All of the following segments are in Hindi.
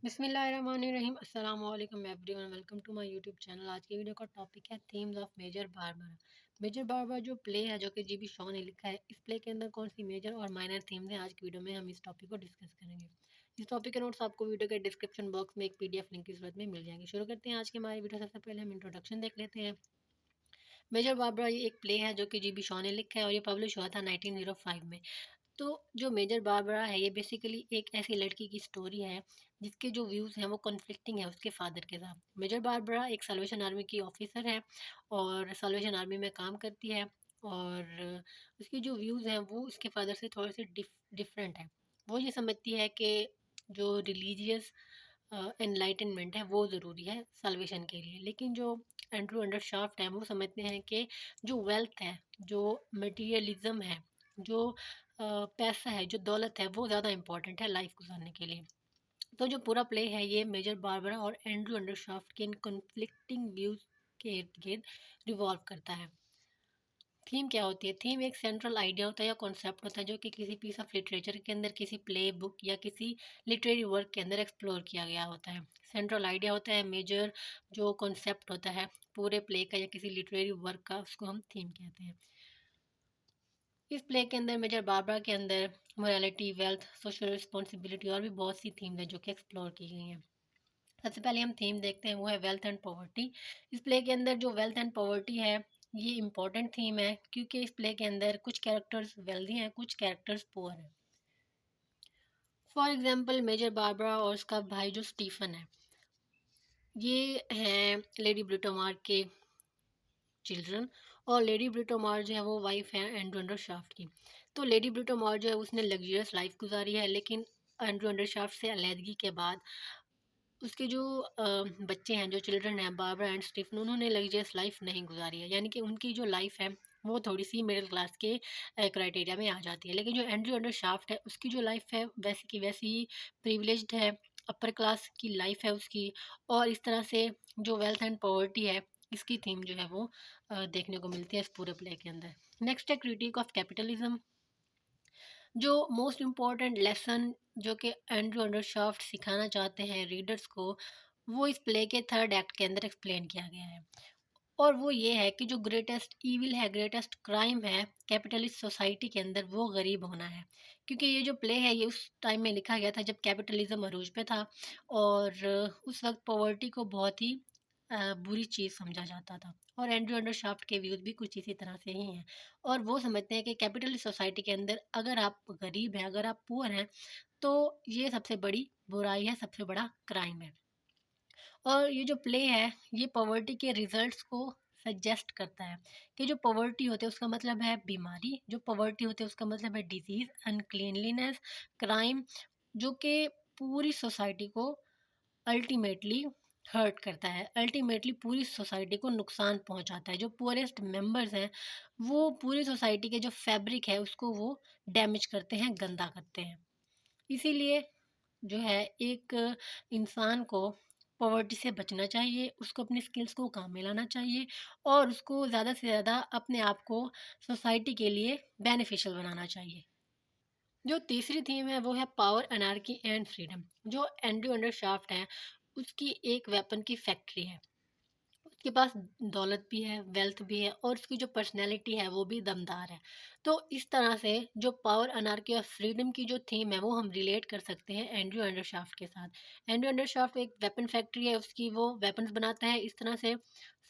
बिस्मिल्लाहिर्रहमानिर्रहीम अस्सलाम वालेकुम everyone, welcome to my YouTube channel. आज की वीडियो का टॉपिक है themes of Major Barbara. Major Barbara जो प्ले है जो कि जीबी शॉ ने लिखा है, इस प्ले के अंदर कौन सी मेजर और माइनर थीम्स हैं, आज की वीडियो में हम इस टॉपिक को डिस्कस करेंगे। इस टॉपिक के नोट्स आपको वीडियो के डिस्क्रिप्शन बॉक्स में एक पीडीएफ लिंक की सूरत में मिल जाएंगे। शुरू करते हैं आज की हमारी वीडियो। सबसे पहले हम इंट्रोडक्शन देख लेते हैं। मेजर बारबरा ये एक प्ले है जो कि जीबी शॉ ने लिखा है और ये पब्लिश हुआ था 1905 में। तो जो मेजर बारबरा है ये बेसिकली एक ऐसी लड़की की स्टोरी है जिसके जो व्यूज़ हैं वो कॉन्फ्लिक्टिंग है उसके फादर के साथ। मेजर बारबरा एक सल्वेशन आर्मी की ऑफिसर है और सल्वेशन आर्मी में काम करती है, और उसकी जो व्यूज़ हैं वो उसके फादर से थोड़े से डिफरेंट है। वो ये समझती है कि जो रिलीजियस एनलाइटनमेंट है वो ज़रूरी है सल्वेशन के लिए, लेकिन जो एंड्रू अंडरशाफ्ट है वो समझते हैं कि जो वेल्थ है, जो मटेरियलिज्म है, जो पैसा है, जो दौलत है, वो ज़्यादा इंपॉर्टेंट है लाइफ गुजारने के लिए। तो जो पूरा प्ले है ये मेजर बारबरा और एंड्रू अंडरशाफ्ट के इन कॉन्फ्लिक्टिंग व्यूज के इर्द गिर्द रिवॉल्व करता है। थीम क्या होती है? थीम एक सेंट्रल आइडिया होता है या कॉन्सेप्ट होता है जो कि किसी पीस ऑफ लिटरेचर के अंदर, किसी प्ले बुक या किसी लिटरेरी वर्क के अंदर एक्सप्लोर किया गया होता है। सेंट्रल आइडिया होता है, मेजर जो कॉन्सेप्ट होता है पूरे प्ले का या किसी लिटरेरी वर्क का, उसको हम थीम कहते हैं। इस प्ले के अंदर मेजर बारबरा के अंदर मोरालिटी, वेल्थ, सोशल रिस्पॉन्सिबिलिटी और भी बहुत सी थीम है जो कि एक्सप्लोर की गई हैं। सबसे पहले हम थीम देखते हैं, वो है वेल्थ एंड पॉवर्टी। इस प्ले के अंदर जो वेल्थ एंड पॉवर्टी है ये इम्पॉर्टेंट थीम है क्योंकि इस प्ले के अंदर कुछ कैरेक्टर्स वेल्दी हैं, कुछ कैरेक्टर्स पुअर हैं। फॉर एग्जाम्पल मेजर बारबरा और उसका भाई जो स्टीफन है, ये हैं लेडी ब्रिटोमार के चिल्ड्रन, और लेडी ब्रिटोमार जो है वो वाइफ है एंड्रू अंडरशाफ्ट की। तो लेडी ब्रिटोमार जो है उसने लग्जरियस लाइफ गुजारी है, लेकिन एंड्रू अंडरशाफ्ट से अलहदगी के बाद उसके जो बच्चे हैं, जो चिल्ड्रन हैं, बारबरा एंड स्टीफन, उन्होंने लग्जरियस लाइफ नहीं गुजारी है, यानी कि उनकी जो लाइफ है वो थोड़ी सी मिडिल क्लास के क्राइटेरिया में आ जाती है। लेकिन जो एंड्रू अंडरशाफ्ट है उसकी जो लाइफ है वैसी की वैसी प्रिविलेज्ड है, अपर क्लास की लाइफ है उसकी। और इस तरह से जो वेल्थ एंड पॉवर्टी है इसकी थीम जो है वो देखने को मिलती है इस पूरे प्ले के अंदर। नेक्स्ट है क्रिटिक ऑफ कैपिटलिज्म। जो मोस्ट इम्पॉर्टेंट लेसन जो कि एंड्रू अंडरशाफ्ट सिखाना चाहते हैं रीडर्स को, वो इस प्ले के थर्ड एक्ट के अंदर एक्सप्लेन किया गया है। और वो ये है कि जो ग्रेटेस्ट ईविल है, ग्रेटेस्ट क्राइम है कैपिटलिस्ट सोसाइटी के अंदर, वो गरीब होना है। क्योंकि ये जो प्ले है ये उस टाइम में लिखा गया था जब कैपिटलिज्म अरूज पे था, और उस वक्त पॉवर्टी को बहुत ही बुरी चीज़ समझा जाता था। और एंड्रू अंडरशाफ्ट के व्यूज़ भी कुछ इसी तरह से ही हैं, और वो समझते हैं कि कैपिटलिस्ट सोसाइटी के अंदर अगर आप गरीब हैं, अगर आप पुअर हैं, तो ये सबसे बड़ी बुराई है, सबसे बड़ा क्राइम है। और ये जो प्ले है ये पॉवर्टी के रिजल्ट्स को सजेस्ट करता है कि जो पॉवर्टी होते हैं उसका मतलब है बीमारी, जो पॉवर्टी होते हैं उसका मतलब है डिजीज, अनक्लीनलीनेस, क्राइम, जो कि पूरी सोसाइटी को अल्टीमेटली हर्ट करता है, अल्टीमेटली पूरी सोसाइटी को नुकसान पहुंचाता है। जो पुअरेस्ट मेंबर्स हैं वो पूरी सोसाइटी के जो फैब्रिक है उसको वो डैमेज करते हैं, गंदा करते हैं। इसीलिए जो है एक इंसान को पॉवर्टी से बचना चाहिए, उसको अपनी स्किल्स को काम में लाना चाहिए, और उसको ज़्यादा से ज़्यादा अपने आप को सोसाइटी के लिए बेनिफिशियल बनाना चाहिए। जो तीसरी थीम है वो है पावर, अनार्की एंड फ्रीडम। जो एंड्रू अंडरशाफ्ट है उसकी एक वेपन की फैक्ट्री है, उसके पास दौलत भी है, वेल्थ भी है, और उसकी जो पर्सनैलिटी है वो भी दमदार है। तो इस तरह से जो पावर, अनार्की और फ्रीडम की जो थीम है वो हम रिलेट कर सकते हैं एंड्रू अंडरशाफ्ट के साथ। एंड्रू अंडरशाफ्ट एक वेपन फैक्ट्री है उसकी, वो वेपन्स बनाता है। इस तरह से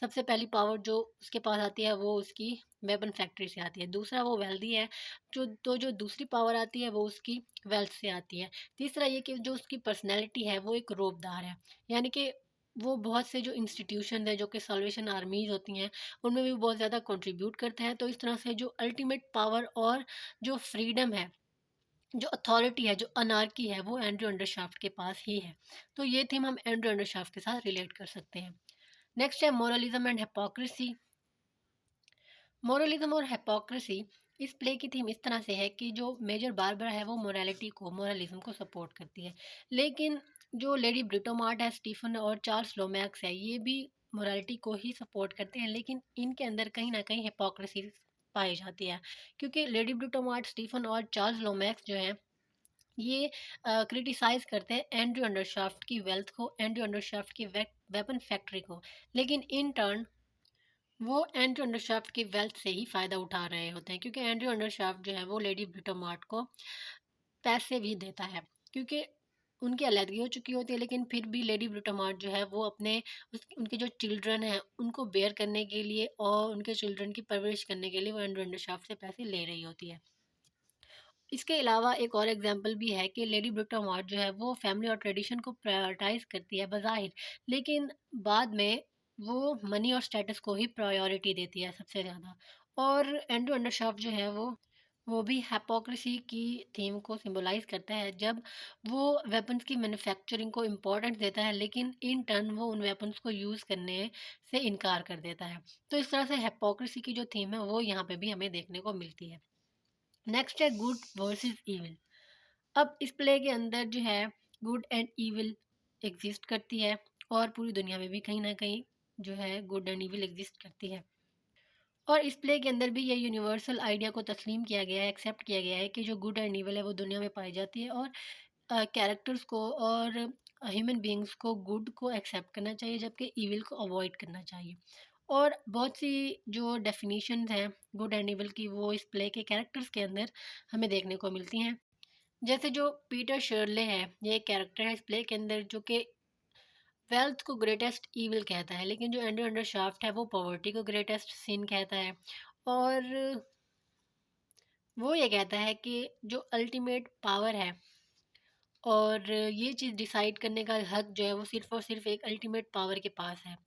सबसे पहली पावर जो उसके पास आती है वो उसकी वेपन फैक्ट्री से आती है। दूसरा, वो वेल्दी है, जो दूसरी पावर आती है वो उसकी वेल्थ से आती है। तीसरा ये कि जो उसकी पर्सनैलिटी है वो एक रोबदार है, यानी कि वो बहुत से जो इंस्टीट्यूशन है जो कि सल्वेशन आर्मीज होती हैं उनमें भी बहुत ज़्यादा कंट्रीब्यूट करते हैं। तो इस तरह से जो अल्टीमेट पावर और जो फ्रीडम है, जो अथॉरिटी है, जो अनार्की है, वो एंड्रू अंडरशाफ्ट के पास ही है। तो ये थीम हम एंड्रू अंडरशाफ्ट के साथ रिलेट कर सकते हैं। नेक्स्ट है मोरलिज्म एंड हिपोक्रेसी। मोरलिज्म और हिपोक्रेसी, इस प्ले की थीम इस तरह से है कि जो मेजर बारबरा है वो मोरालिटी को, मोरलिज्म को सपोर्ट करती है, लेकिन जो लेडी ब्रिटोमार्ट है, स्टीफन और चार्ल्स लोमैक्स है, ये भी मोरालिटी को ही सपोर्ट करते हैं, लेकिन इनके अंदर कहीं ना कहीं हिपोक्रेसी पाई जाती है। क्योंकि लेडी ब्रिटोमार्ट, स्टीफन और चार्ल्स लोमैक्स जो है ये क्रिटिसाइज़ करते हैं एंड्रयू अंडरशाफ्ट की वेल्थ को, एंड्रयू अंडरशाफ्ट की वेपन फैक्ट्री को। लेकिन इन टर्न वो एंड्रयू अंडरशाफ्ट की वेल्थ से ही फ़ायदा उठा रहे होते हैं, क्योंकि एंड्रयू अंडरशाफ्ट जो है वो लेडी ब्रिटोमार्ट को पैसे भी देता है, क्योंकि उनकी अलग हो चुकी होती है, लेकिन फिर भी लेडी ब्रिटोमार्ट जो है वो अपने उनके जो चिल्ड्रन हैं उनको बेयर करने के लिए और उनके चिल्ड्रन की परवरिश करने के लिए वो एंड्रयू अंडरशाफ्ट से पैसे ले रही होती है। इसके अलावा एक और एग्जांपल भी है कि लेडी ब्रिटोमार्ट जो है वो फैमिली और ट्रेडिशन को प्रायोरिटाइज करती है बज़ाहिर, लेकिन बाद में वो मनी और स्टेटस को ही प्रायोरिटी देती है सबसे ज़्यादा। और एंड्रयू अंडरशाफ्ट जो है वो भी हिपोक्रेसी की थीम को सिंबलाइज करता है, जब वो वेपन्स की मैन्युफैक्चरिंग को इम्पोर्टेंस देता है, लेकिन इन टर्न वो उन वेपन्स को यूज़ करने से इनकार कर देता है। तो इस तरह से हिपोक्रेसी की जो थीम है वो यहाँ पे भी हमें देखने को मिलती है। नेक्स्ट है गुड वर्सेस इविल। अब इस प्ले के अंदर जो है गुड एंड इविल एग्जिस्ट करती है, और पूरी दुनिया में भी कहीं ना कहीं जो है गुड एंड इविल एग्जिस्ट करती है। और इस प्ले के अंदर भी ये यूनिवर्सल आइडिया को तस्लीम किया गया है, एक्सेप्ट किया गया है कि जो गुड एंड इविल है वो दुनिया में पाई जाती है, और कैरेक्टर्स को और ह्यूमन बीइंग्स को गुड को एक्सेप्ट करना चाहिए, जबकि इविल को अवॉइड करना चाहिए। और बहुत सी जो डेफिनेशंस हैं गुड एंड इविल की वो इस प्ले के कैरेक्टर्स के अंदर हमें देखने को मिलती हैं। जैसे जो पीटर शर्ले है, ये एक कैरेक्टर है इस प्ले के अंदर जो कि वेल्थ को ग्रेटेस्ट ईविल कहता है, लेकिन जो एंड्रयू अंडरशाफ्ट है वो पॉवर्टी को ग्रेटेस्ट सिन कहता है। और वो ये कहता है कि जो अल्टीमेट पावर है और ये चीज़ डिसाइड करने का हक जो है वो सिर्फ़ और सिर्फ़ एक अल्टीमेट पावर के पास है।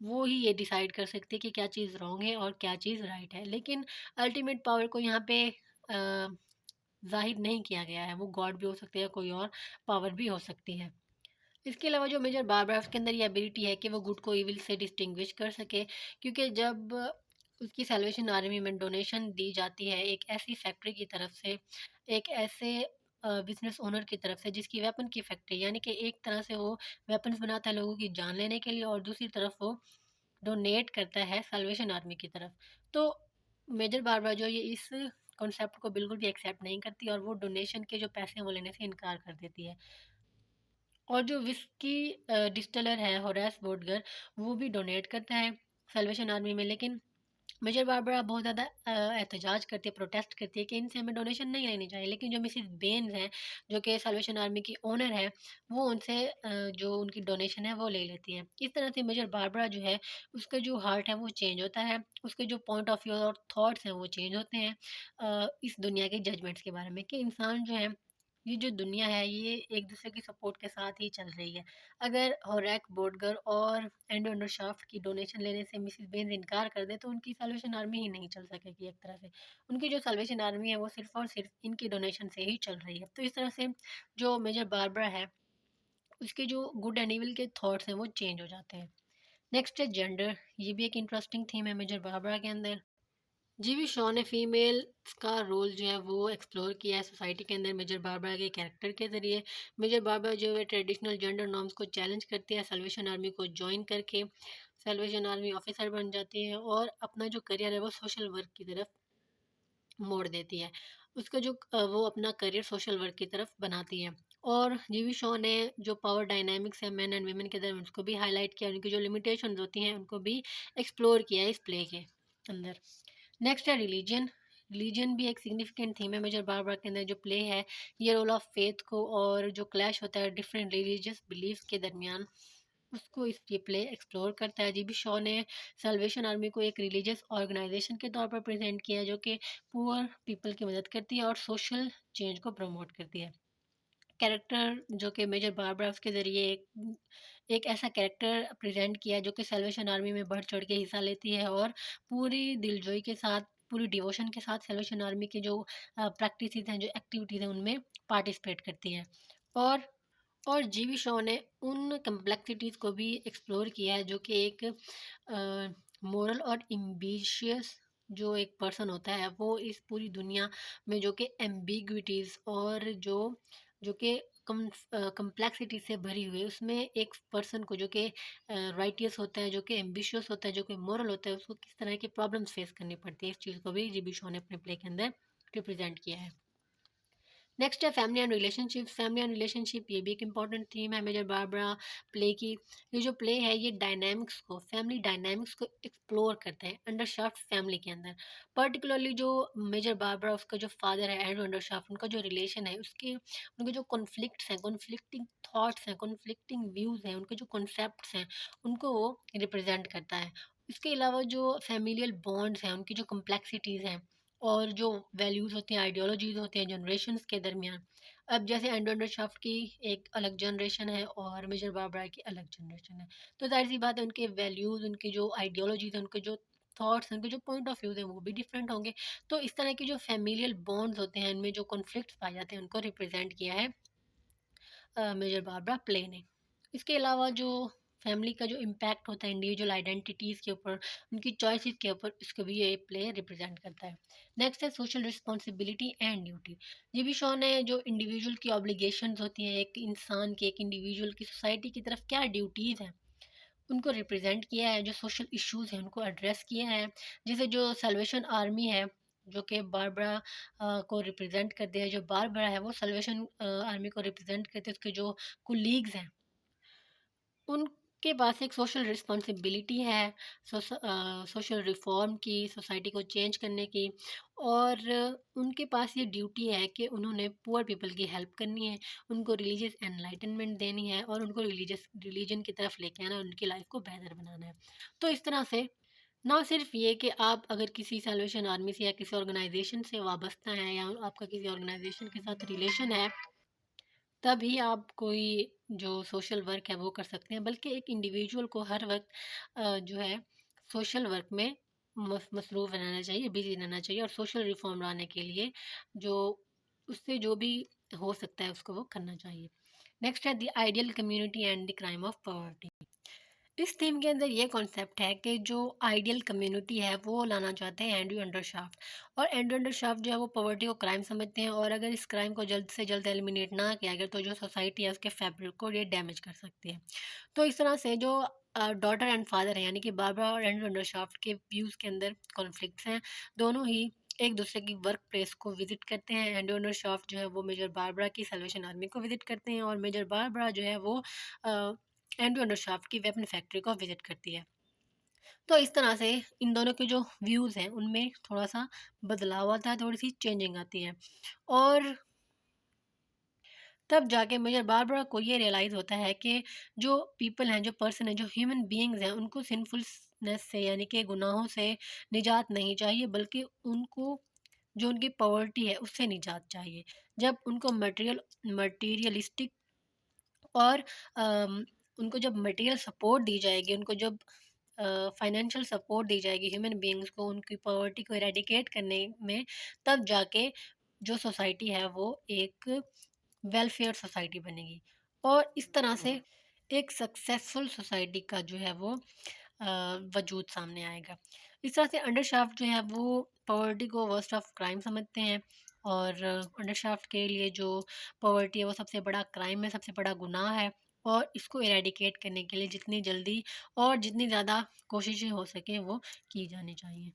वो ही ये डिसाइड कर सकती है कि क्या चीज़ रॉन्ग है और क्या चीज़ राइट है। लेकिन अल्टीमेट पावर को यहाँ पे ज़ाहिर नहीं किया गया है, वो गॉड भी हो सकते हैं, कोई और पावर भी हो सकती है। इसके अलावा जो मेजर बारबरा उसके अंदर ये एबिलिटी है कि वो गुड को इविल से डिस्टिंग्विश कर सके, क्योंकि जब उसकी सैल्वेशन आर्मी में डोनेशन दी जाती है एक ऐसी फैक्ट्री की तरफ से, एक ऐसे बिजनेस ओनर की तरफ से जिसकी वेपन की फैक्ट्री, यानी कि एक तरह से वो वेपन्स बनाता है लोगों की जान लेने के लिए, और दूसरी तरफ वो डोनेट करता है सैल्वेशन आर्मी की तरफ। तो मेजर बारबरा जो ये इस कॉन्सेप्ट को बिल्कुल भी एक्सेप्ट नहीं करती, और वो डोनेशन के जो पैसे हैं वो लेने से इनकार कर देती है। और जो विस्की डिस्टिलर है होरेस वोडगर, वो भी डोनेट करता है सल्वेशन आर्मी में, लेकिन मेजर बारबरा बहुत ज़्यादा एहतजाज करती है, प्रोटेस्ट करती है कि इनसे हमें डोनेशन नहीं लेनी चाहिए। लेकिन जो मिसिस बेन्स हैं जो कि सल्वेशन आर्मी की ओनर है, वो उनसे जो उनकी डोनेशन है वो ले लेती है। इस तरह से मेजर बारबरा जो है उसका जो हार्ट है वो चेंज होता है, उसके जो पॉइंट ऑफ व्यू और थॉट्स हैं वो चेंज होते हैं इस दुनिया के जजमेंट्स के बारे में, कि इंसान जो है, ये जो दुनिया है ये एक दूसरे की सपोर्ट के साथ ही चल रही है। अगर होरैक बोडगर और एंड्रयू अंडरशाफ्ट की डोनेशन लेने से मिसिस बेन्स इनकार कर दे तो उनकी सल्वेशन आर्मी ही नहीं चल सकेगी एक तरह से। उनकी जो सल्वेशन आर्मी है वो सिर्फ़ और सिर्फ़ इनकी डोनेशन से ही चल रही है। तो इस तरह से जो मेजर बारबरा है, उसके जो गुड एंड इविल के थॉट्स हैं वो चेंज हो जाते हैं। नेक्स्ट है जेंडर, ये भी एक इंटरेस्टिंग थीम है मेजर बारबरा के अंदर। जीवी शॉ ने फीमेल का रोल जो है वो एक्सप्लोर किया है सोसाइटी के अंदर मेजर बारबरा के कैरेक्टर के ज़रिए। मेजर बारबरा जो है ट्रेडिशनल जेंडर नॉर्म्स को चैलेंज करती है, सल्वेशन आर्मी को जॉइन करके सल्वेशन आर्मी ऑफिसर बन जाती है, और अपना जो करियर है वो सोशल वर्क की तरफ मोड़ देती है। उसका जो वो अपना करियर सोशल वर्क की तरफ बनाती है। और जीवी शॉ ने जो पावर डायनामिक्स है मेन एंड वुमेन के दरमियान उसको भी हाईलाइट किया, उनकी जो लिमिटेशंस होती हैं उनको भी एक्सप्लोर किया है इस प्ले के अंदर। नेक्स्ट है रिलीजन। रिलीजन भी एक सिग्निफिकेंट थीम है मेजर बारबरा के अंदर। जो प्ले है ये रोल ऑफ फेथ को और जो क्लैश होता है डिफरेंट रिलीजियस बिलीफ्स के दरमियान, उसको इस ये प्ले एक्सप्लोर करता है। जीबी शॉ ने सल्वेशन आर्मी को एक रिलीजियस ऑर्गेनाइजेशन के तौर पर प्रेजेंट किया है जो कि पुअर पीपल की मदद करती है और सोशल चेंज को प्रमोट करती है। कैरेक्टर जो कि मेजर बारबरा उसके ज़रिए एक ऐसा कैरेक्टर प्रेजेंट किया है जो कि सल्वेशन आर्मी में बढ़ चढ़ के हिस्सा लेती है, और पूरी दिलजोई के साथ, पूरी डिवोशन के साथ सल्वेशन आर्मी के जो प्रैक्टिसेस हैं, जो एक्टिविटीज़ हैं उनमें पार्टिसिपेट करती है। और और जीवी शो ने उन कम्प्लेक्सिटीज़ को भी एक्सप्लोर किया है जो कि एक मोरल और एम्बिशियस जो एक पर्सन होता है वो इस पूरी दुनिया में जो कि एम्बिग्विटीज़ और जो कि कम्प्लेक्सिटी से भरी हुई है, उसमें एक पर्सन को जो कि राइटियस होता है, जो कि एम्बिशियस होता है, जो कि मोरल होता है, उसको किस तरह की प्रॉब्लम्स फेस करनी पड़ती है, इस चीज़ को भी जीबी शो ने अपने प्ले के अंदर रिप्रेजेंट किया है। नेक्स्ट है family and relationship. Family and relationship ये भी एक इंपॉर्टेंट थीम है मेजर बारबरा प्ले की। ये जो प्ले है ये डायनामिक्स को, फैमिली डायनामिक्स को एक्सप्लोर करते हैं अंडरशाफ्ट फैमिली के अंदर। पर्टिकुलरली जो मेजर बारबरा उसका जो फादर है एंड्रू अंडरशाफ्ट, उनका जो रिलेशन है उसके उनके जो कॉन्फ्लिक्ट्स हैं, कॉन्फ्लिक्टिंग थॉट्स हैं, कॉन्फ्लिक्टिंग व्यूज़ हैं, उनके जो कॉन्सेप्ट्स हैं उनको वो रिप्रेजेंट करता है। इसके अलावा जो फैमिलियल बॉन्ड्स हैं उनकी जो कम्प्लेक्सिटीज़ हैं और जो वैल्यूज़ होती हैं, आइडियोलॉजीज़ होती हैं जनरेशन्स के दरमियान। अब जैसे एंडो शाफ्ट की एक अलग जनरेशन है और मेजर बारबरा की अलग जनरेशन है, तो ज़ाहिर-सी बात है उनके वैल्यूज़, उनकी जो आइडियोलॉजीज़ हैं, उनके जो थॉट्स हैं, उनके जो पॉइंट ऑफ व्यूज़ हैं वो भी डिफरेंट होंगे। तो इस तरह की जो फैमिलियल बॉन्ड्स होते हैं, इनमें जो कॉन्फ्लिक्ट्स पाए जाते हैं, उनको रिप्रेज़ेंट किया है मेजर बारबरा प्ले ने। इसके अलावा जो फैमिली का जो इम्पैक्ट होता है इंडिविजुअल आइडेंटिटीज़ के ऊपर, उनकी चॉइसेस के ऊपर, इसको भी ये प्ले रिप्रेजेंट करता है। नेक्स्ट है सोशल रिस्पॉन्सिबिलिटी एंड ड्यूटी। ये भी शोन है जो इंडिविजुअल की ऑब्लिगेशंस होती हैं, एक इंसान की, एक इंडिविजुअल की सोसाइटी की तरफ क्या ड्यूटीज़ हैं, उनको रिप्रेजेंट किया है। जो सोशल इश्यूज़ हैं उनको एड्रेस किया है। जैसे जो सल्वेशन आर्मी है जो कि बारबरा को रिप्रेजेंट करते हैं, जो बारबरा है वो सल्वेशन आर्मी को रिप्रेजेंट करते हैं, उसके जो कुलीग्स हैं उनके पास एक सोशल रिस्पॉन्सिबिलिटी है, सोशल रिफॉर्म की, सोसाइटी को चेंज करने की। और उनके पास ये ड्यूटी है कि उन्होंने पुअर पीपल की हेल्प करनी है, उनको रिलीजियस एनलाइटनमेंट देनी है और उनको रिलीजन की तरफ लेके आना है, उनकी लाइफ को बेहतर बनाना है। तो इस तरह से ना सिर्फ ये कि आप अगर किसी सैल्वेशन आर्मी से या किसी ऑर्गेनाइजेशन से वाबस्ता हैं या आपका किसी ऑर्गेनाइजेशन के साथ रिलेशन है, तभी आप कोई जो सोशल वर्क है वो कर सकते हैं। बल्कि एक इंडिविजुअल को हर वक्त जो है सोशल वर्क में मसरूफ़ रहना चाहिए, बिजी रहना चाहिए और सोशल रिफॉर्म लाने के लिए जो उससे जो भी हो सकता है उसको वो करना चाहिए। नेक्स्ट है the ideal community and the crime of poverty. इस थीम के अंदर ये कॉन्सेप्ट है कि जो आइडियल कम्युनिटी है वो लाना चाहते हैं एंड्रू अंडरशाफ्ट। और एंड्रू अंडरशाफ्ट जो है वो पॉवर्टी को क्राइम समझते हैं और अगर इस क्राइम को जल्द से जल्द एलिमिनेट ना किया गया तो जो सोसाइटी है उसके फैब्रिक को ये डैमेज कर सकती है। तो इस तरह से जो डॉटर एंड फादर है यानी कि बारबरा और एंड्रू अंडरशाफ्ट के व्यूज़ के अंदर कॉन्फ्लिक्ट्स हैं। दोनों ही एक दूसरे की वर्क प्लेस को विजिट करते हैं। एंड्रू अंडरशाफ्ट जो है वो मेजर बारबरा की सल्वेशन आर्मी को विजिट करते हैं और मेजर बारबरा जो है वो एंड्रू अंडरशाफ्ट की वेपन फैक्ट्री को विजिट करती है। तो इस तरह से इन दोनों के जो व्यूज़ हैं उनमें थोड़ा-सा बदलाव आता है, थोड़ी-सी चेंजिंग आती है। और तब जाके मुझे बार-बार को ये रियलाइज़ होता है कि जो पीपल हैं, जो पर्सन हैं, जो ह्यूमन बीइंग्स हैं, उनको सिनफुलनेस से यानी कि गुनाहों से निजात नहीं चाहिए, बल्कि उनको जो उनकी पॉवर्टी है, उससे निजात चाहिए। जब उनको मटीरियलिस्टिक और उनको जब मटेरियल सपोर्ट दी जाएगी, उनको जब फाइनेंशियल सपोर्ट दी जाएगी ह्यूमन बीइंग्स को उनकी पॉवर्टी को इरेडिकेट करने में, तब जाके जो सोसाइटी है वो एक वेलफेयर सोसाइटी बनेगी। और इस तरह से एक सक्सेसफुल सोसाइटी का जो है वो वजूद सामने आएगा। इस तरह से अंडरशाफ्ट जो है वो पॉवर्टी को वर्स्ट ऑफ क्राइम समझते हैं और अंडरशाफ्ट के लिए जो पॉवर्टी है वो सबसे बड़ा क्राइम है, सबसे बड़ा गुनाह है। और इसको इरेडिकेट करने के लिए जितनी जल्दी और जितनी ज़्यादा कोशिशें हो सकें वो की जानी चाहिए।